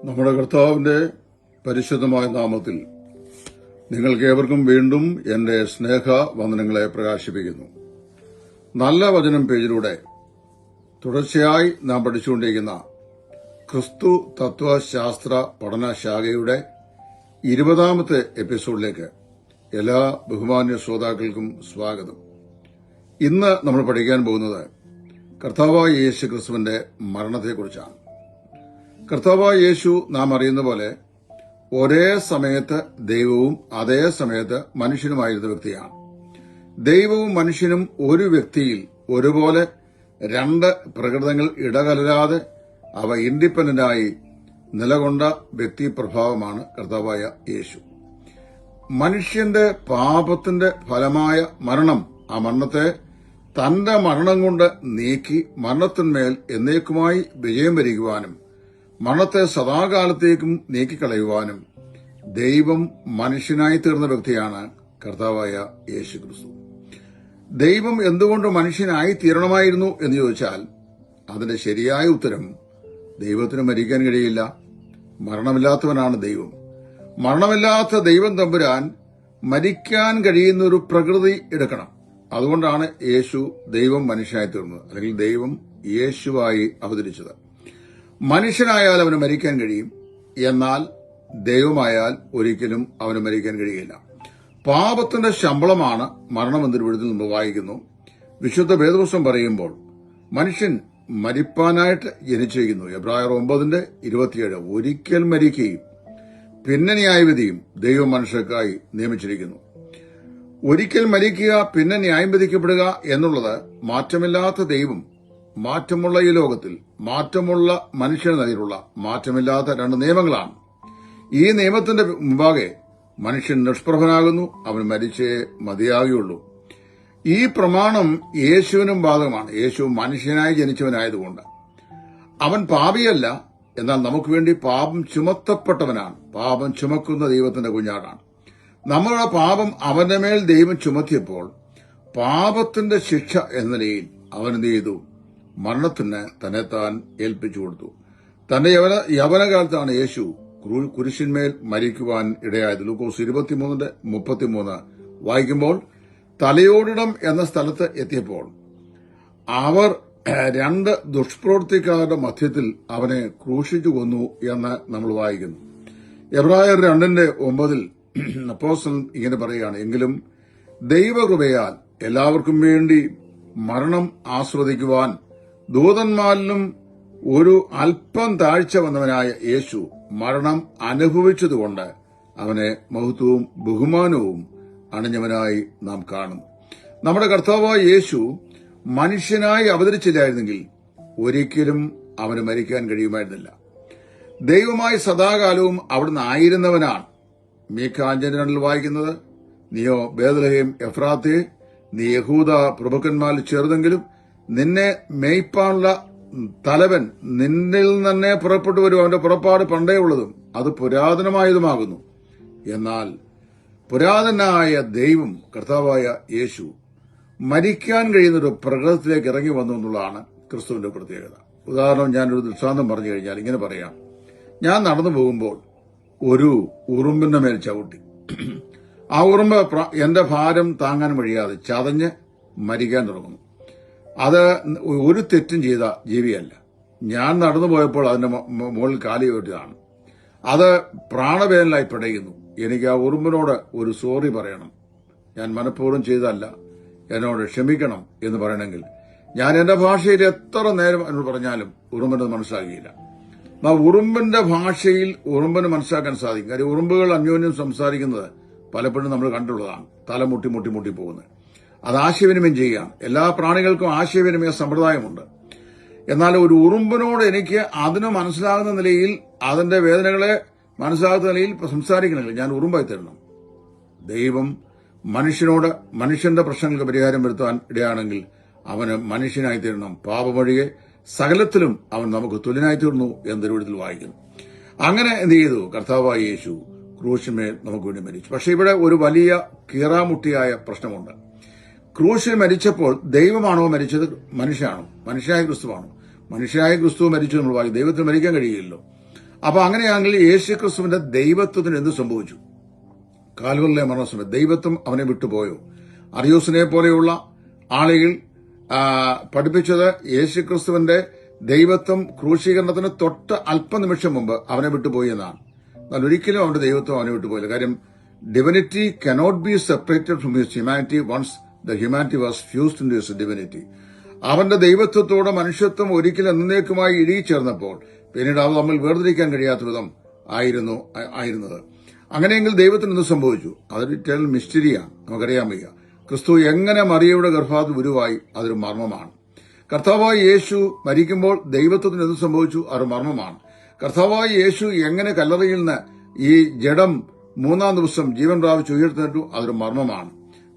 നമ്മുടെ കർത്താവിന്റെ പരിശുദ്ധമായ നാമത്തിൽ നിങ്ങൾക്കേവർക്കും വീണ്ടും എന്റെ സ്നേഹ വന്ദനങ്ങളെ പ്രകാശിപ്പിക്കുന്നു. നല്ല വചനം പേജിലൂടെ തുടർച്ചയായി നാം പഠിച്ചുകൊണ്ടിരിക്കുന്ന ക്രിസ്തു തത്വശാസ്ത്ര പഠനശാഖയുടെ 20ാമത്തെ എപ്പിസോഡിലേക്ക് എല്ലാ ബഹുമാന്യ ശ്രോതാക്കൾക്കും സ്വാഗതം. ഇന്ന് നമ്മൾ പഠിക്കാൻ പോകുന്നത് കർത്താവായ യേശു ക്രിസ്തുവിന്റെ മരണത്തെക്കുറിച്ചാണ്. കർത്താവായ യേശു നാം അറിയുന്ന പോലെ ഒരേ സമയത്ത് ദൈവവും അതേ സമയത്ത് മനുഷ്യനുമായിരുന്ന വ്യക്തിയാണ്. ദൈവവും മനുഷ്യനും ഒരു വ്യക്തിയിൽ ഒരുപോലെ രണ്ട് പ്രകൃതങ്ങൾ ഇടകലരാതെ അവ ഇൻഡിപെൻഡന്റായി നിലകൊണ്ട വ്യക്തിപ്രഭാവമാണ് കർത്താവായ യേശു. മനുഷ്യന്റെ പാപത്തിന്റെ ഫലമായ മരണം, ആ മരണത്തെ തന്റെ മരണം കൊണ്ട് നീക്കി മരണത്തിന്മേൽ എന്നേക്കുമായി വിജയം വരിക്കുവാനും മരണത്തെ സദാകാലത്തേക്കും നീക്കിക്കളയുവാനും ദൈവം മനുഷ്യനായി തീർന്ന വ്യക്തിയാണ് കർത്താവായ യേശു ക്രിസ്തു. ദൈവം എന്തുകൊണ്ട് മനുഷ്യനായി തീരണമായിരുന്നു എന്ന് ചോദിച്ചാൽ അതിന്റെ ശരിയായ ഉത്തരം ദൈവത്തിന് മരിക്കാൻ കഴിയില്ല. മരണമില്ലാത്തവനാണ് ദൈവം. മരണമില്ലാത്ത ദൈവം തമ്പുരാൻ മരിക്കാൻ കഴിയുന്ന ഒരു പ്രകൃതി എടുക്കണം. അതുകൊണ്ടാണ് യേശു ദൈവം മനുഷ്യനായി തീർന്നത്, അല്ലെങ്കിൽ ദൈവം യേശുവായി അവതരിച്ചത്. മനുഷ്യനായാൽ അവന് മരിക്കാൻ കഴിയും, എന്നാൽ ദൈവമായാൽ ഒരിക്കലും അവന് മരിക്കാൻ കഴിയില്ല. പാപത്തിന്റെ ശമ്പളമാണ് മരണം എന്നൊരു വിടുതൽ നമ്മൾ വായിക്കുന്നു. വിശുദ്ധ വേദപുസ്തകം പറയുമ്പോൾ മനുഷ്യൻ മരിപ്പാനായിട്ട് ജനിച്ചിരിക്കുന്നു. എബ്രായർ 9:27 ഒരിക്കൽ മരിക്കുകയും പിന്നെ ന്യായവിധിയും ദൈവം മനുഷ്യർക്കായി നിയമിച്ചിരിക്കുന്നു. ഒരിക്കൽ മരിക്കുക പിന്നെ ന്യായം വിധിക്കപ്പെടുക എന്നുള്ളത് മാറ്റമില്ലാത്ത ദൈവം, മാറ്റമുള്ള ഈ ലോകത്തിൽ മാറ്റമുള്ള മനുഷ്യന് നൽകിയിട്ടുള്ള മാറ്റമില്ലാത്ത രണ്ട് നിയമങ്ങളാണ്. ഈ നിയമത്തിന്റെ മുമ്പാകെ മനുഷ്യൻ നിഷ്പ്രഭനാകുന്നു, അവൻ മരിച്ചേ മതിയാകുകയുള്ളൂ. ഈ പ്രമാണം യേശുവിനും ബാധകമാണ്. യേശു മനുഷ്യനായി ജനിച്ചവനായതുകൊണ്ട് അവൻ പാപിയല്ല, എന്നാൽ നമുക്ക് വേണ്ടി പാപം ചുമത്തപ്പെട്ടവനാണ്. പാപം ചുമക്കുന്ന ദൈവത്തിന്റെ കുഞ്ഞാടാണ്. നമ്മുടെ പാപം അവന്റെ മേൽ ദൈവം ചുമത്തിയപ്പോൾ പാപത്തിന്റെ ശിക്ഷ എന്ന നിലയിൽ അവൻ എന്ത് ചെയ്തു? മരണത്തിന് തന്നെത്താൻ ഏൽപ്പിച്ചു കൊടുത്തു. തന്റെ യവനകാലത്താണ് യേശു കുരിശിന്മേൽ മരിക്കുവാൻ ഇടയായത്. ലൂക്കോസ് 23:33 വായിക്കുമ്പോൾ തലയോടിടം എന്ന സ്ഥലത്ത് എത്തിയപ്പോൾ അവർ രണ്ട് ദുഷ്പ്രവൃത്തിക്കാരുടെ മധ്യത്തിൽ അവനെ ക്രൂശിച്ചു കൊന്നു എന്ന് നമ്മൾ വായിക്കുന്നു. എബ്രായർ 2:9 അപ്പോസ്തലൻ ഇങ്ങനെ പറയുകയാണ്, എങ്കിലും ദൈവകൃപയാൽ എല്ലാവർക്കും വേണ്ടി മരണം ആസ്വദിക്കുവാൻ ദൂതന്മാരിലും ഒരു അല്പം താഴ്ച വന്നവനായ യേശു മരണം അനുഭവിച്ചതുകൊണ്ട് അവനെ മഹത്വവും ബഹുമാനവും അണിഞ്ഞവനായി നാം കാണുന്നു. നമ്മുടെ കർത്താവായ യേശു മനുഷ്യനായി അവതരിച്ചില്ലായിരുന്നെങ്കിൽ ഒരിക്കലും അവന് മരിക്കാൻ കഴിയുമായിരുന്നില്ല. ദൈവമായി സദാകാലവും അവിടുന്ന് ആയിരുന്നവനാണ്. മീഖ 5:2 വായിക്കുന്നത്, നീയോ ബേത്ലഹേം എഫ്രാത്തേ, നീ യഹൂദ പ്രഭുക്കന്മാരിൽ ചേർന്നെങ്കിലും നിന്നെ മേയ്പാനുള്ള തലവൻ നിന്നിൽ തന്നെ പുറപ്പെട്ടു വരും. അവന്റെ പുറപ്പാട് പണ്ടേ ഉള്ളതും അത് പുരാതനമായതുമാകുന്നു. എന്നാൽ പുരാതനായ ദൈവം കർത്താവായ യേശു മരിക്കാൻ കഴിയുന്നൊരു പ്രകൃതത്തിലേക്ക് ഇറങ്ങി വന്നു എന്നുള്ളതാണ് ക്രിസ്തുവിന്റെ പ്രത്യേകത. ഉദാഹരണം, ഞാനൊരു ദൃഷ്ടാന്തം പറഞ്ഞു കഴിഞ്ഞാൽ ഇങ്ങനെ പറയാം. ഞാൻ നടന്നു പോകുമ്പോൾ ഒരു ഉറുമ്പിന്റെ മേൽ ചവിട്ടി. ആ ഉറുമ്പ് എന്റെ ഭാരം താങ്ങാൻ കഴിയാതെ ചതഞ്ഞ് മരിക്കാൻ തുടങ്ങുന്നു. അത് ഒരു തെറ്റും ചെയ്ത ജീവിയല്ല. ഞാൻ നടന്നു പോയപ്പോൾ അതിന്റെ മുകളിൽ കാലി കെട്ടിയതാണ്. അത് പ്രാണവേദനയായി പിടയുന്നു. എനിക്ക് ആ ഉറുമ്പിനോട് ഒരു സോറി പറയണം, ഞാൻ മനഃപൂർവ്വം ചെയ്തതല്ല, എന്നോട് ക്ഷമിക്കണം എന്ന് പറയണമെങ്കിൽ ഞാൻ എന്റെ ഭാഷയിൽ എത്ര നേരം എന്ന് പറഞ്ഞാലും ഉറുമ്പിന് മനസ്സിലാകില്ല. ആ ഉറുമ്പിന്റെ ഭാഷയിൽ ഉറുമ്പിന് മനസ്സിലാക്കാൻ സാധിക്കും. കാര്യം ഉറുമ്പുകൾ അന്യോന്യം സംസാരിക്കുന്നത് പലപ്പോഴും നമ്മൾ കണ്ടുള്ളതാണ്. തല മുട്ടി മുട്ടി മുട്ടി പോകുന്നത്. അത് ആശയവിനിമയം ചെയ്യുകയാണ്. എല്ലാ പ്രാണികൾക്കും ആശയവിനിമയ സമ്പ്രദായമുണ്ട്. എന്നാൽ ഒരു ഉറുമ്പിനോട് എനിക്ക് അതിന് മനസ്സിലാകുന്ന നിലയിൽ, അതിന്റെ വേദനകളെ മനസ്സിലാകുന്ന നിലയിൽ സംസാരിക്കണമെങ്കിൽ ഞാൻ ഉറുമ്പായി തരണം. ദൈവം മനുഷ്യനോട് മനുഷ്യന്റെ പ്രശ്നങ്ങൾക്ക് പരിഹാരം വരുത്താൻ ഇടയാണെങ്കിൽ അവന് മനുഷ്യനായി തീരണം. പാപമൊഴികെ സകലത്തിലും അവൻ നമുക്ക് തുല്യനായി തീർന്നു എന്നൊരു വിധത്തിൽ വായിക്കുന്നു. അങ്ങനെ എന്ത് ചെയ്തു? കർത്താവായ യേശു ക്രൂശിന്മേൽ നമുക്ക് വേണ്ടി മരിച്ചു. പക്ഷെ ഇവിടെ ഒരു വലിയ കീറാമുട്ടിയായ പ്രശ്നമുണ്ട്. ക്രൂശിൽ മരിച്ചപ്പോൾ ദൈവമാണോ മരിച്ചത്, മനുഷ്യനാണോ? മനുഷ്യനായ ക്രിസ്തുവാണോ? മനുഷ്യനായ ക്രിസ്തു മരിച്ചു നമ്മൾ വായിക്കും. ദൈവത്തിന് മരിക്കാൻ കഴിയില്ലല്ലോ. അപ്പൊ അങ്ങനെയാണെങ്കിൽ യേശുക്രിസ്തുവിന്റെ ദൈവത്വത്തിന് എന്ത് സംഭവിച്ചു? കാൽവറിലെ മരണസമയത്ത് ദൈവത്വം അവനെ വിട്ടുപോയോ? അറിയൂസിനെ പോലെയുള്ള ആളുകൾ പഠിപ്പിച്ചത് യേശുക്രിസ്തുവിന്റെ ദൈവത്വം ക്രൂശീകരണത്തിന് തൊട്ട് അല്പനിമിഷം മുമ്പ് അവനെ വിട്ടുപോയി എന്നാണ്. എന്നാൽ ഒരിക്കലും അവന്റെ ദൈവത്വം അവനെ വിട്ടുപോയില്ല. കാര്യം divinity cannot be separated from his humanity once the humanity was fused into his divinity. അവന്റെ ദൈവത്വത്തോടെ മനുഷ്യത്വം ഒരിക്കലും എന്നേക്കുമായി ഇഴുകിച്ചേർന്നപ്പോൾ പിന്നീട് അവ തമ്മിൽ വേർതിരിക്കാൻ കഴിയാത്ത വിധം ആയിരുന്നത്. അങ്ങനെയെങ്കിൽ ദൈവത്തിന് എന്ത് സംഭവിച്ചു? അതൊരു ഇറ്റേണൽ മിസ്റ്ററിയാണ്, നമുക്കറിയാൻ വയ്യ. ക്രിസ്തു എങ്ങനെ മറിയയുടെ ഗർഭാത് ഗുരുവായി, അതൊരു മർമ്മമാണ്. കർത്താവായ യേശു മരിക്കുമ്പോൾ ദൈവത്വത്തിന് എന്ത് സംഭവിച്ചു? അതൊരു മർമ്മമാണ്. കർത്താവായ യേശു എങ്ങനെ കല്ലറയിൽ നിന്ന് ഈ ജഡം 3-ാം ദിവസം ജീവൻ പ്രാപിച്ച് ഉയർത്തിട്ടു, അതൊരു മർമ്മമാണ്.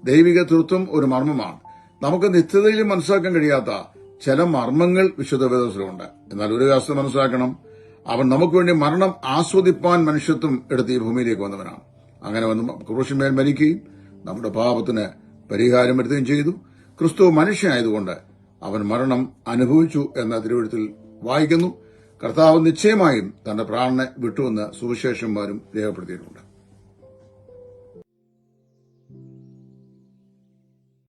ദൈവിക തൃത്വം ഒരു മർമ്മമാണ്. നമുക്ക് നിത്യതയിലും മനസ്സിലാക്കാൻ കഴിയാത്ത ചില മർമ്മങ്ങൾ വിശുദ്ധ വേദത്തിലുണ്ട്. എന്നാൽ ഒരു കാര്യം മനസ്സിലാക്കണം, അവൻ നമുക്ക് വേണ്ടി മരണം ആസ്വദിപ്പാൻ മനുഷ്യത്വം എടുത്ത് ഈ ഭൂമിയിലേക്ക് വന്നവനാണ്. അങ്ങനെ വന്ന് ക്രൂശിന്മേൽ മരിക്കുകയും നമ്മുടെ പാപത്തിന് പരിഹാരം വരുത്തുകയും ചെയ്തു. ക്രിസ്തു മനുഷ്യനായതുകൊണ്ട് അവൻ മരണം അനുഭവിച്ചു എന്ന തിരുവെഴുത്തിൽ വായിക്കുന്നു. കർത്താവ് നിശ്ചയമായും തന്റെ പ്രാണനെ വിട്ടുവെന്ന് സുവിശേഷന്മാരും രേഖപ്പെടുത്തിയിട്ടുണ്ട്.